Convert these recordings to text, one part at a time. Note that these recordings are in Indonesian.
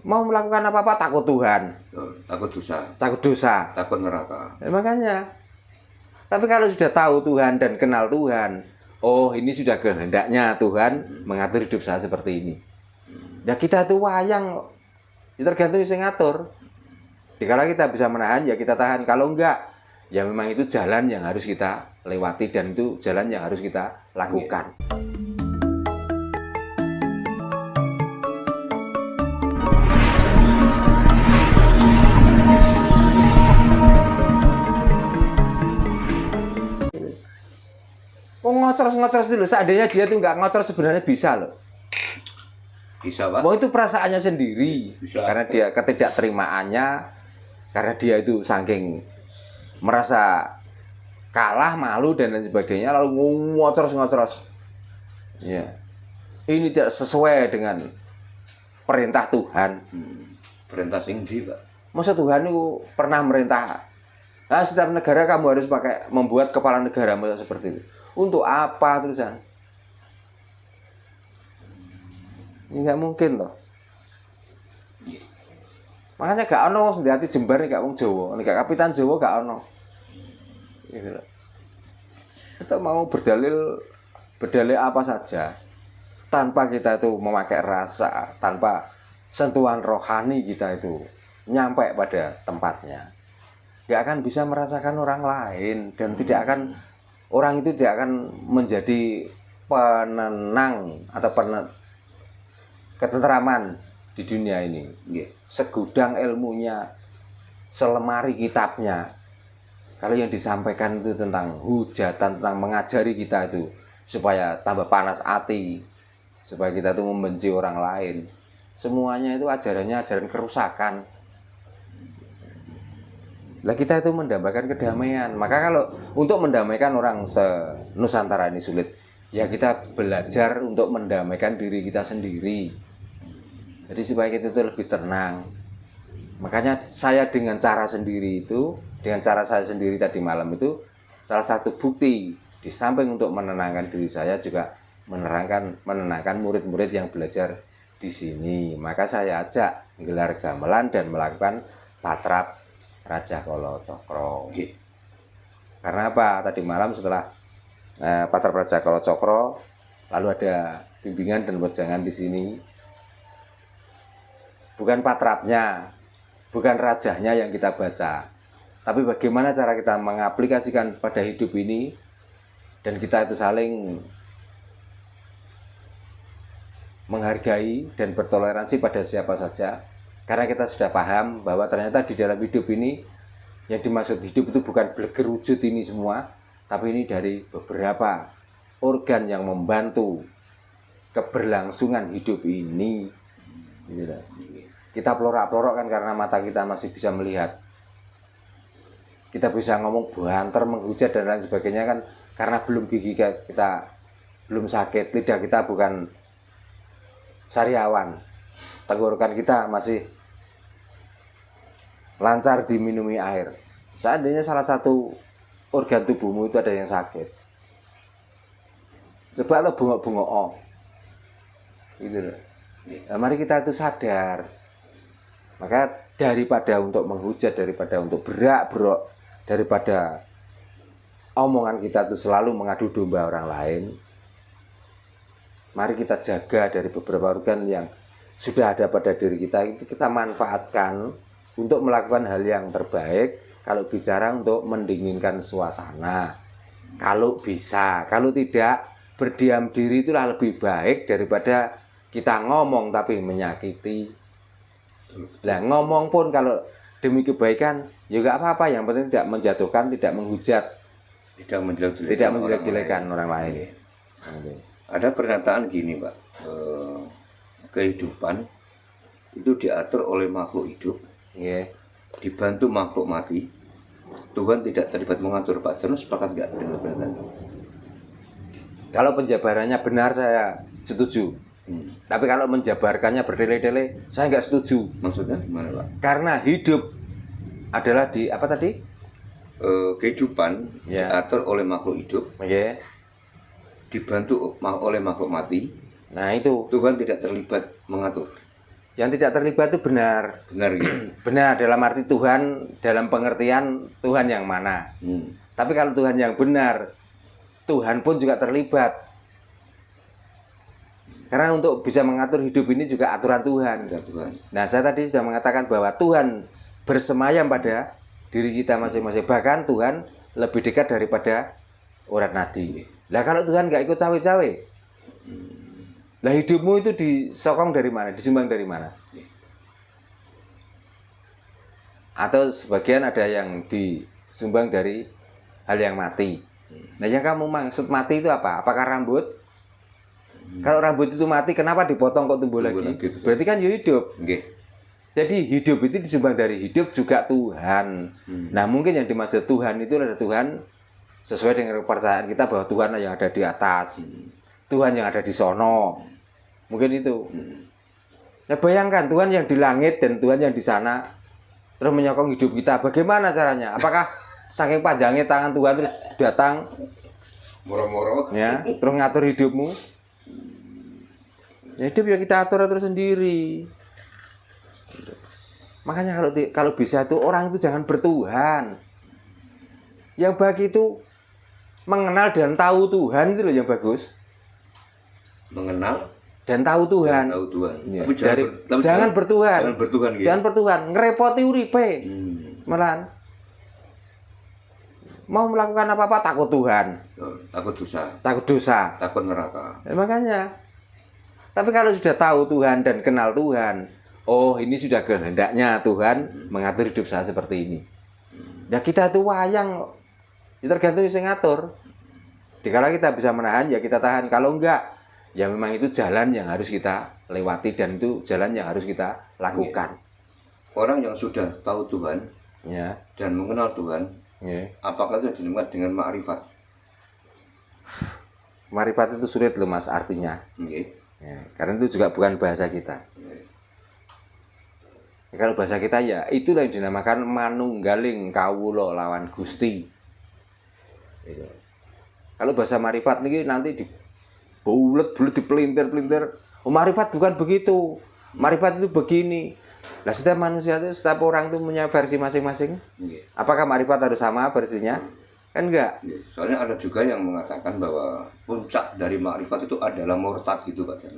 mau melakukan apa-apa takut Tuhan, takut dosa, takut dosa. takut neraka. Makanya. Tapi kalau sudah tahu Tuhan dan kenal Tuhan, oh ini sudah kehendaknya Tuhan mengatur hidup saya seperti ini. Ya kita itu wayang, ya tergantung yang ngatur. Kalau kita bisa menahan ya kita tahan, kalau enggak ya memang itu jalan yang harus kita lewati dan itu jalan yang harus kita lakukan. Ngocros-ngocros dulu, seandainya dia tuh nggak ngocros sebenarnya bisa loh. Bisa, Pak. Mau itu perasaannya sendiri, Bisa. Karena dia ketidakterimaannya, karena dia itu saking merasa kalah, malu dan lain sebagainya, lalu ngocros-ngocros. Ya, ini tidak sesuai dengan perintah Tuhan. Perintah sing ndi, Pak? Masa Tuhan itu pernah merintah, nah, setiap negara kamu harus pakai membuat kepala negara seperti itu. Untuk apa terusan? Ini nggak mungkin toh. Makanya gak ono wong Sendati Jembar nih gak wong Jawa, nih gak kapitan Jawa gak ono. Gitu loh. Kita mau berdalil apa saja tanpa kita itu memakai rasa, tanpa sentuhan rohani kita itu nyampe pada tempatnya, gak akan bisa merasakan orang lain dan tidak akan, orang itu tidak akan menjadi penenang atau ketentraman di dunia ini. Segudang ilmunya, selemari kitabnya, kalau yang disampaikan itu tentang hujatan, tentang mengajari kita itu supaya tambah panas hati, supaya kita itu membenci orang lain, semuanya itu ajarannya ajaran kerusakan. Lah kita itu mendambakan kedamaian. Maka kalau untuk mendamaikan orang se-Nusantara ini sulit, ya kita belajar untuk mendamaikan diri kita sendiri. Jadi supaya kita itu lebih tenang. Makanya saya dengan cara sendiri itu, dengan cara saya sendiri tadi malam itu, salah satu bukti di samping untuk menenangkan diri saya juga menenangkan murid-murid yang belajar di sini. Maka saya ajak gelar gamelan dan melakukan patrap Raja Kala Cakra. Karena apa? Tadi malam setelah patrap Raja Kala Cakra, lalu ada bimbingan dan wejangan di sini. Bukan patrapnya, bukan rajahnya yang kita baca, tapi bagaimana cara kita mengaplikasikan pada hidup ini, dan kita itu saling menghargai dan bertoleransi pada siapa saja. Karena kita sudah paham bahwa ternyata di dalam hidup ini, yang dimaksud hidup itu bukan bergerujut ini semua, tapi ini dari beberapa organ yang membantu keberlangsungan hidup ini. Kita pelorok-pelorok kan karena mata kita masih bisa melihat. Kita bisa ngomong banter, menghujat dan lain sebagainya kan karena belum gigi kita belum sakit, lidah kita bukan sariawan, tenggorokan kita masih lancar diminumi air. Seandainya salah satu organ tubuhmu itu ada yang sakit, coba lo bengok-bengok gitu loh. Nah, mari kita itu sadar. Maka daripada untuk menghujat, daripada untuk berak-berok, daripada omongan kita itu selalu mengadu domba orang lain, mari kita jaga dari beberapa organ yang sudah ada pada diri kita, itu kita manfaatkan untuk melakukan hal yang terbaik. Kalau bicara untuk mendinginkan suasana, kalau bisa, kalau tidak, berdiam diri itulah lebih baik daripada kita ngomong tapi menyakiti. Nah, ngomong pun kalau demi kebaikan ya nggak apa-apa, yang penting tidak menjatuhkan, tidak menghujat, tidak menjelek-jelekan orang lain. Ada pernyataan gini, Pak, kehidupan itu diatur oleh makhluk hidup, dibantu makhluk mati. Tuhan tidak terlibat mengatur. Pak Jarno sepakat nggak dengan pernyataan? Kalau penjabarannya benar saya setuju. Tapi kalau menjabarkannya bertele-tele saya nggak setuju. Maksudnya gimana, Pak? Karena hidup adalah di apa tadi? Kehidupan diatur oleh makhluk hidup, dibantu oleh makhluk mati. Nah itu Tuhan tidak terlibat mengatur. Yang tidak terlibat itu benar. Benar gitu. Benar dalam arti Tuhan, dalam pengertian Tuhan yang mana. Tapi kalau Tuhan yang benar, Tuhan pun juga terlibat. Karena untuk bisa mengatur hidup ini juga aturan Tuhan. Nah, saya tadi sudah mengatakan bahwa Tuhan bersemayam pada diri kita masing-masing. Bahkan Tuhan lebih dekat daripada urat nadi. Lah kalau Tuhan nggak ikut cawe-cawe, lah hidupmu itu disokong dari mana? Disumbang dari mana? Atau sebagian ada yang disumbang dari hal yang mati. Nah, yang kamu maksud mati itu apa? Apakah rambut? Kalau rambut itu mati, kenapa dipotong kok tumbuh lagi? Berarti kan ya hidup. Jadi hidup itu disumbang dari hidup juga Tuhan. Nah, mungkin yang dimaksud Tuhan itu adalah Tuhan sesuai dengan kepercayaan kita bahwa Tuhan yang ada di atas. Tuhan yang ada di sono. Mungkin itu. Nah, bayangkan Tuhan yang di langit dan Tuhan yang di sana terus menyokong hidup kita. Bagaimana caranya? Apakah saking panjangnya tangan Tuhan terus datang moro-moro ya, terus ngatur hidupmu? Ya, hidup ya kita atur sendiri. Makanya kalau bisa itu orang itu jangan bertuhan. Yang baik itu mengenal dan tahu Tuhan, itu loh yang bagus. Mengenal dan tahu Tuhan. Ya. Jangan bertuhan. Gitu. Jangan bertuhan, ngerepoti uripe. Malahan mau melakukan apa-apa takut Tuhan. Takut dosa. Takut dosa. Takut neraka. Makanya. Tapi kalau sudah tahu Tuhan dan kenal Tuhan, oh ini sudah kehendaknya Tuhan mengatur hidup saya seperti ini. Ya kita itu wayang, ya tergantung yang ngatur. Dikala kita bisa menahan ya kita tahan, kalau enggak ya memang itu jalan yang harus kita lewati dan itu jalan yang harus kita lakukan. Orang yang sudah tahu Tuhan ya dan mengenal Tuhan, apakah itu dinamakan dengan ma'rifat? Ma'rifat itu sulit loh Mas artinya. Ya, karena itu juga bukan bahasa kita. Ya, kalau bahasa kita ya itulah yang dinamakan manunggaling kawula lawan Gusti. Ya. Kalau bahasa marifat ini nanti dibulet-bulet dipelintir-pelintir. Oh, marifat bukan begitu. Marifat itu begini. Lah setiap manusia itu, setiap orang itu punya versi masing-masing. Apakah marifat harus sama versinya? Kan enggak. Soalnya ada juga yang mengatakan bahwa puncak dari marifat itu adalah murtad gitu Pak Jar.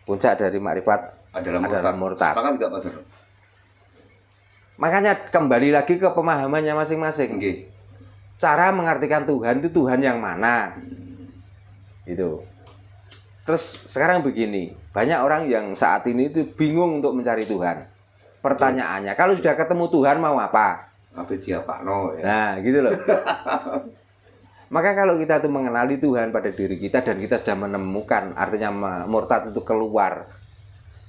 Puncak dari marifat adalah murtad. Sepakat enggak Pak Jar? Makanya kembali lagi ke pemahamannya masing-masing. Cara mengartikan Tuhan itu Tuhan yang mana? Itu. Terus sekarang begini, banyak orang yang saat ini itu bingung untuk mencari Tuhan. Pertanyaannya, kalau sudah ketemu Tuhan mau apa? Apa dia Pak No ya? Nah, gitu loh. Maka kalau kita tuh mengenali Tuhan pada diri kita dan kita sudah menemukan, artinya murtad itu keluar.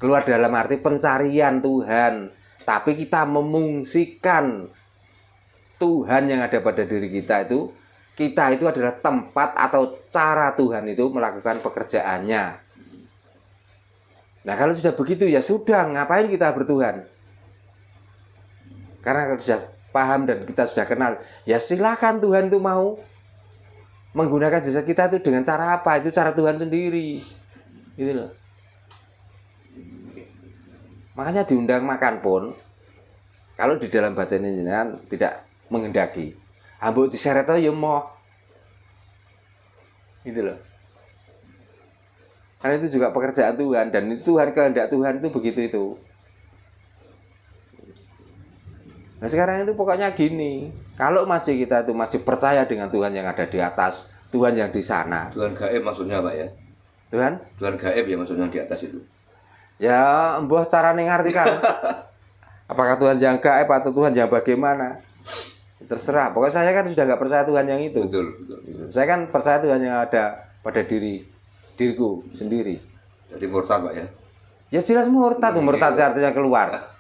Keluar dalam arti pencarian Tuhan, tapi kita memungsikan Tuhan yang ada pada diri kita itu adalah tempat atau cara Tuhan itu melakukan pekerjaannya. Nah, kalau sudah begitu ya sudah, ngapain kita bertuhan? Karena kalau sudah paham dan kita sudah kenal, ya silakan Tuhan itu mau menggunakan jasa kita itu dengan cara apa? Itu cara Tuhan sendiri. Gitu loh. Makanya diundang makan pun kalau di dalam batin ini tidak menghendaki. Ambuk diseret ya mau. Gitu loh. Karena itu juga pekerjaan Tuhan dan itu Tuhan, kehendak Tuhan itu begitu itu. Nah sekarang itu pokoknya gini, kalau kita itu masih percaya dengan Tuhan yang ada di atas, Tuhan yang di sana. Tuhan gaib maksudnya Pak ya? Tuhan gaib ya maksudnya di atas itu. Ya, mbah carane ngartikan. Apakah Tuhan yang gaib atau Tuhan yang bagaimana? Terserah. Pokoknya saya kan sudah nggak percaya Tuhan yang itu. Betul. Saya kan percaya Tuhan yang ada pada diriku sendiri. Jadi murtad Pak ya? Ya jelas murtad. Murtad artinya keluar.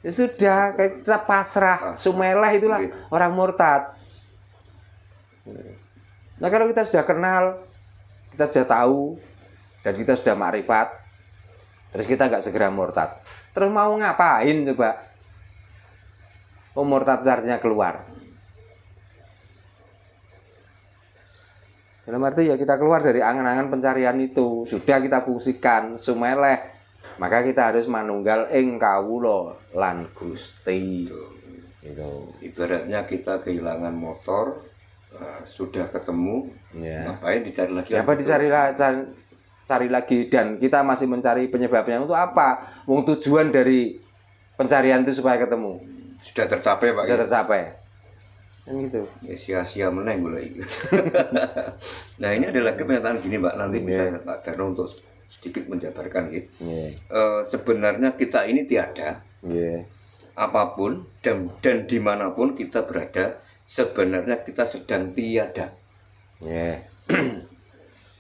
Ya sudah, kita pasrah, sumeleh itulah orang murtad. Nah kalau kita sudah kenal, kita sudah tahu, dan kita sudah makrifat, terus kita nggak segera murtad. Terus mau ngapain coba? Oh murtad artinya keluar. Dalam arti ya kita keluar dari angan-angan pencarian itu, sudah kita fungsikan sumeleh, maka kita harus manunggal ing kawula lan Gusti. Gitu. Ibaratnya kita kehilangan motor, sudah ketemu, ngapain dicari lagi? Apa cari lagi, dan kita masih mencari penyebabnya untuk apa? Tujuan dari pencarian itu supaya ketemu. Sudah tercapai, Pak. Sudah tercapai. Kan gitu. Ya sia-sia meneng mulai. Nah, ini ada lagi pernyataan gini, Pak. Nanti bisa Pak Darno untuk sedikit menjabarkan gitu. Sebenarnya kita ini tiada. Apapun dan dimanapun kita berada, sebenarnya kita sedang tiada.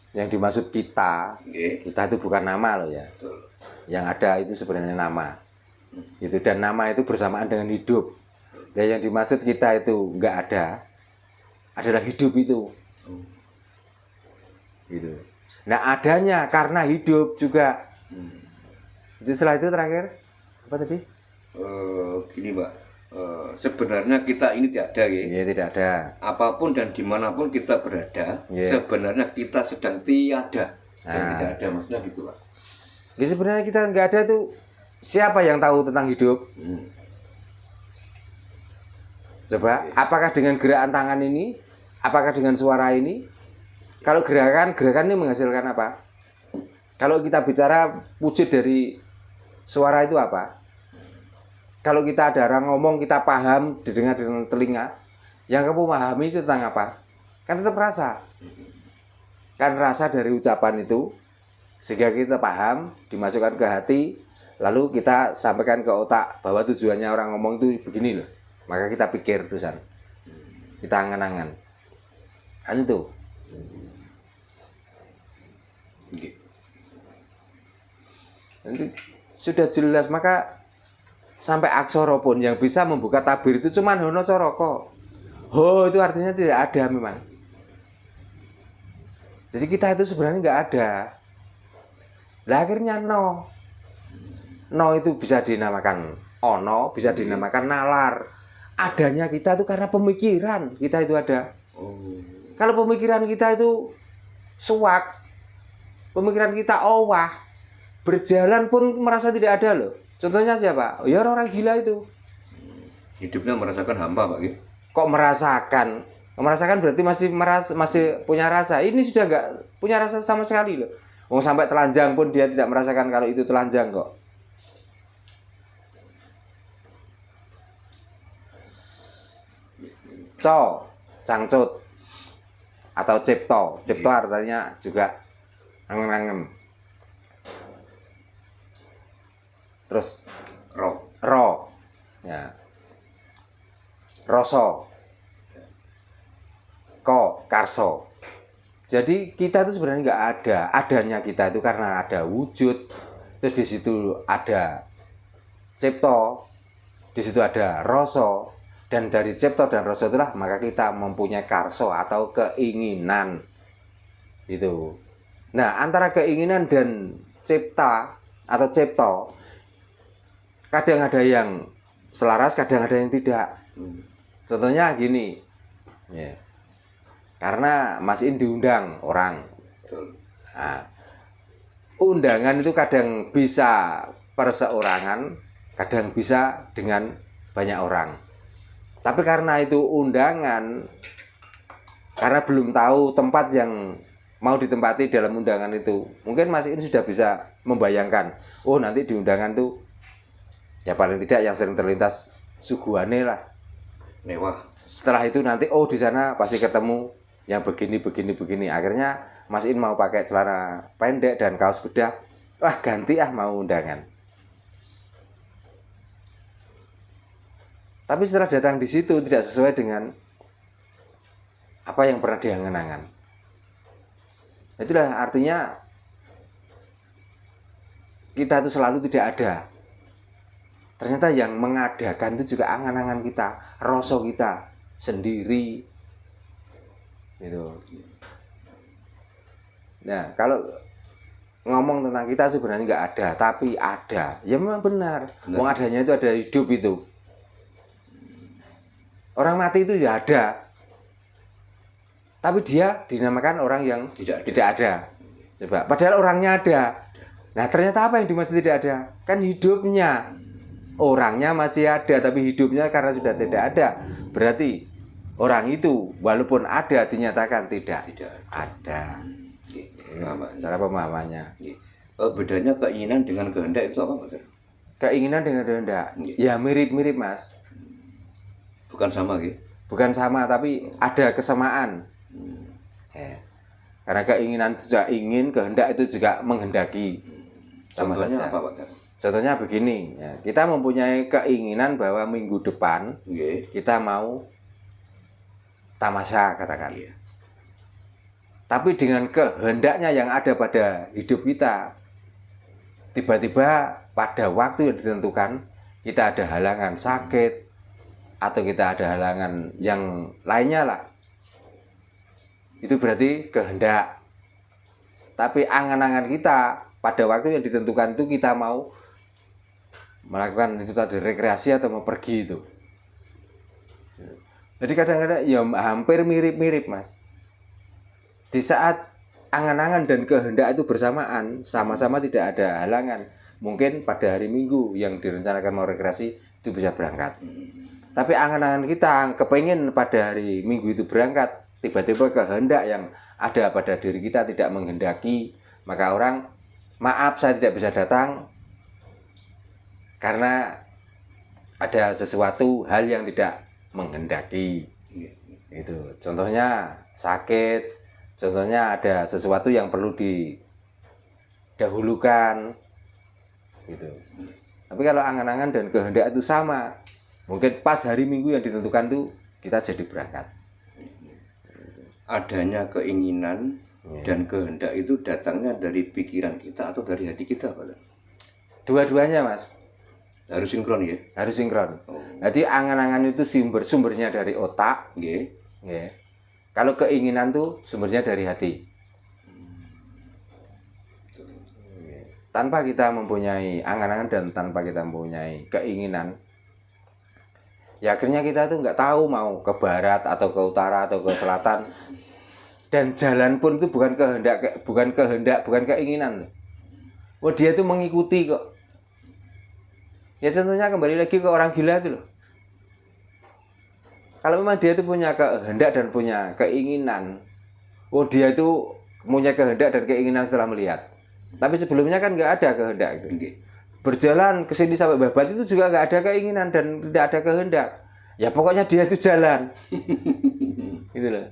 Yang dimaksud kita itu bukan nama loh ya. Betul. Yang ada itu sebenarnya nama. Itu, dan nama itu bersamaan dengan hidup. Dan yang dimaksud kita itu enggak ada, adalah hidup itu. Gitu. Nah, adanya karena hidup juga. Jadi setelah itu terakhir apa tadi? Gini, Pak. Sebenarnya kita ini tiada, ya. Iya, tidak ada. Apapun dan dimanapun kita berada, sebenarnya kita sedang tiada. Dan tidak ada, maksudnya gitu, Pak. Jadi sebenarnya kita nggak ada tuh. Siapa yang tahu tentang hidup? Coba, apakah dengan gerakan tangan ini? Apakah dengan suara ini? Kalau gerakan ini menghasilkan apa? Kalau kita bicara wujud dari suara itu apa? Kalau kita ada orang ngomong, kita paham, didengar dengan telinga, yang kamu pahami itu tentang apa? Kan tetap rasa. Kan rasa dari ucapan itu, sehingga kita paham, dimasukkan ke hati, lalu kita sampaikan ke otak bahwa tujuannya orang ngomong itu begini loh. Maka kita pikir terusan, kita angan-angan, kan itu. Nanti sudah jelas, maka sampai aksara pun yang bisa membuka tabir itu cuma hono coroko. Ho itu artinya tidak ada memang. Jadi kita itu sebenarnya nggak ada. Lah akhirnya no itu bisa dinamakan ono, bisa dinamakan nalar. Adanya kita itu karena pemikiran kita itu ada. Kalau pemikiran kita itu suwak, pemikiran kita owah, berjalan pun merasa tidak ada loh. Contohnya siapa? Ya orang gila itu. Hidupnya merasakan hampa, Pak. Kok merasakan? Merasakan berarti masih punya rasa. Ini sudah nggak punya rasa sama sekali loh. Sampai telanjang pun dia tidak merasakan kalau itu telanjang kok. Cangcut atau cipto. Cipto artinya juga angem-angem. Terus ro. Ya. Roso. Karso. Jadi kita itu sebenarnya nggak ada. Adanya kita itu karena ada wujud. Terus di situ ada cipto. Di situ ada roso. Dan dari cipto dan rasa itulah maka kita mempunyai karso atau keinginan. Itu. Nah, antara keinginan dan cipta atau cipto, kadang ada yang selaras, kadang ada yang tidak. Contohnya gini. Ya. Karena Mas In diundang orang. Nah, undangan itu kadang bisa perseorangan, kadang bisa dengan banyak orang. Tapi karena itu undangan, karena belum tahu tempat yang mau ditempati dalam undangan itu, mungkin Mas ini sudah bisa membayangkan, oh nanti di undangan tuh, ya paling tidak yang sering terlintas suguhane lah, mewah. Setelah itu nanti, oh di sana pasti ketemu yang begini. Akhirnya Mas In mau pakai celana pendek dan kaos bedah, wah ganti mau undangan. Tapi setelah datang di situ tidak sesuai dengan apa yang pernah diangan-angan. Itulah artinya kita itu selalu tidak ada. Ternyata yang mengadakan itu juga angan-angan kita, rasa kita sendiri. Gitu. Nah, kalau ngomong tentang kita sebenarnya nggak ada, tapi ada. Ya memang benar. Wong adanya itu ada hidup itu. Orang mati itu ya ada. Tapi dia dinamakan orang yang tidak ada. Coba, padahal orangnya ada. Nah, ternyata apa yang dimaksud tidak ada? Kan hidupnya. Orangnya masih ada, tapi hidupnya karena sudah tidak ada. Berarti orang itu walaupun ada dinyatakan tidak ada. Cara pemahamannya. Bedanya keinginan dengan kehendak itu apa, Pak? Keinginan dengan kehendak, ya mirip-mirip, Mas. Bukan sama, gitu? Bukan sama, tapi ada kesamaan. Ya. Karena keinginan juga ingin, kehendak itu juga menghendaki. Sama Contohnya saja. apa, Pak? Contohnya begini, ya, kita mempunyai keinginan bahwa minggu depan kita mau tamasya, katakan. Tapi dengan kehendaknya yang ada pada hidup kita, tiba-tiba pada waktu yang ditentukan kita ada halangan sakit atau kita ada halangan yang lainnya lah. Itu berarti kehendak. Tapi angan-angan kita pada waktu yang ditentukan itu kita mau melakukan itu tadi rekreasi atau mau pergi itu. Jadi kadang-kadang ya hampir mirip-mirip, Mas. Di saat angan-angan dan kehendak itu bersamaan, sama-sama tidak ada halangan. Mungkin pada hari Minggu yang direncanakan mau rekreasi itu bisa berangkat. Tapi angan-angan kita kepengen pada hari Minggu itu berangkat, tiba-tiba kehendak yang ada pada diri kita tidak menghendaki, maka orang, maaf saya tidak bisa datang karena ada sesuatu hal yang tidak menghendaki. Itu contohnya sakit, contohnya ada sesuatu yang perlu didahulukan gitu. Tapi kalau angan-angan dan kehendak itu sama, mungkin pas hari Minggu yang ditentukan itu kita jadi berangkat. Adanya keinginan dan kehendak itu datangnya dari pikiran kita atau dari hati kita, Pak? Dua-duanya, Mas. Harus sinkron, ya? Harus sinkron. Jadi angan-angan itu sumbernya dari otak. Kalau keinginan tuh sumbernya dari hati. Tanpa kita mempunyai angan-angan dan tanpa kita mempunyai keinginan, ya akhirnya kita tuh nggak tahu mau ke barat atau ke utara atau ke selatan. Dan jalan pun itu bukan kehendak, bukan keinginan. Oh, dia tuh mengikuti kok. Ya contohnya kembali lagi ke orang gila itu loh. Kalau memang dia itu punya kehendak dan punya keinginan, oh dia itu punya kehendak dan keinginan setelah melihat. Tapi sebelumnya kan nggak ada kehendak itu. Berjalan ke sini sampai Babat itu juga nggak ada keinginan dan tidak ada kehendak. Ya pokoknya dia itu jalan. Gitu loh.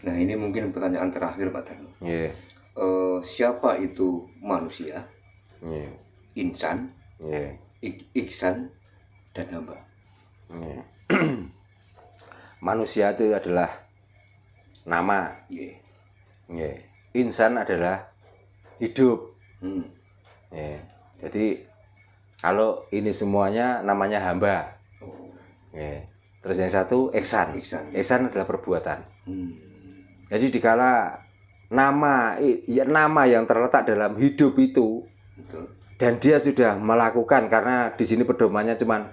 Nah, ini mungkin pertanyaan terakhir, Pak Darno. Siapa itu manusia? Insan, Iksan, dan hamba. Manusia itu adalah nama. Insan adalah hidup. Jadi kalau ini semuanya namanya hamba. Terus yang satu Iksan. Iksan adalah perbuatan. Jadi dikala nama yang terletak dalam hidup itu, dan dia sudah melakukan, karena di sini pedomannya cuman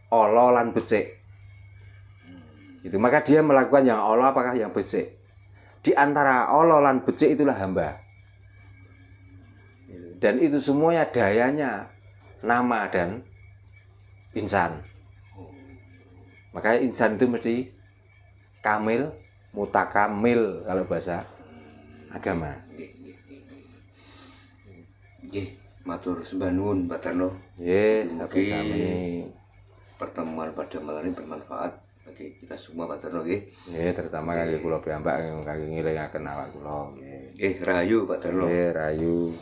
Allah lan becik. Itu maka dia melakukan yang Allah apakah yang becik. Di antara Allah lan becik itulah hamba. Dan itu semuanya dayanya nama dan insan. Makanya insan itu mesti kamil, mutakamil kalau bahasa agama. Matur sembah nuwun, Pak Darno. Sami. Pertemuan pada malam ini bermanfaat bagi kita semua, Pak Darno. Terutama kaki kula piyambak kaki ngelingaken awak kula. Rahayu, Pak Darno. Rahayu.